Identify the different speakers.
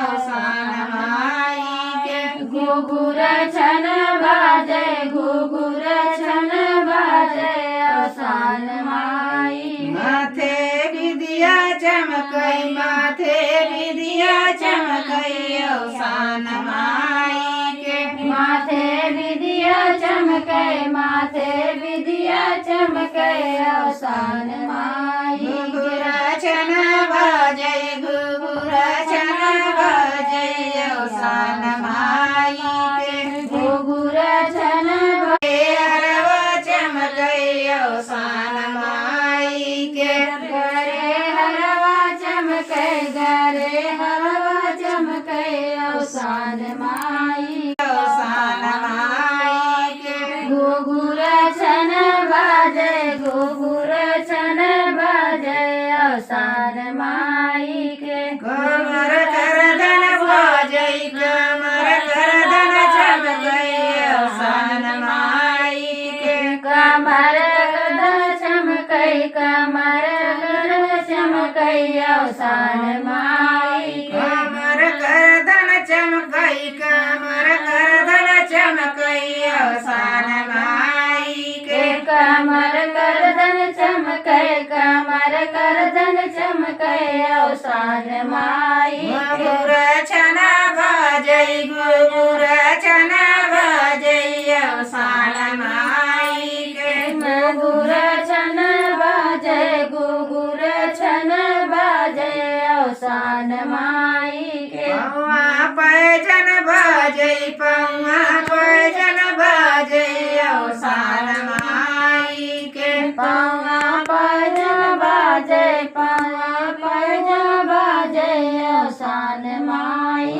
Speaker 1: अवसान माई के
Speaker 2: घुघुर छन बाजे घुघुर छन बाजे अवसान माई
Speaker 1: माथे विद्या चमकई माथे विद्या चमकई अवसान माई के
Speaker 2: माथे विद्या चमके माथे विद्या चमके अवसान माई
Speaker 1: घुघुर छन बाजय घुघुर छन बाजय अवसान माई के
Speaker 2: घुघुर छन
Speaker 1: हरवा चमकई अवसान माई के
Speaker 2: गरे हरवा चमके गरे हरवा चमके अवसान माई
Speaker 1: अवसान माई के
Speaker 2: घुघुर छन बाजे घुघुर छन बाजे अवसान माई के
Speaker 1: कमर करधन बाजय कमर करधन चमकई अवसान माई के
Speaker 2: कमर गरदन चमकई कमर गरदन चमकई अवसान माई के
Speaker 1: कमर करधन चमकई कमर करधन चमकई अवसान माई के
Speaker 2: कमर करदन चमके कमर करदन चमके अवसान माई
Speaker 1: घुघुर छन बाजय घुघुर छन बाजय अवसान माई के
Speaker 2: घुघुर छन बाजे घुघुर छन बाजे अवसान माई के
Speaker 1: पौआ पैजन बाजय पौआ पैजन बाजय अवसान माई के
Speaker 2: पावा पैजन बाजे पावा पैजन बाजे अवसान माई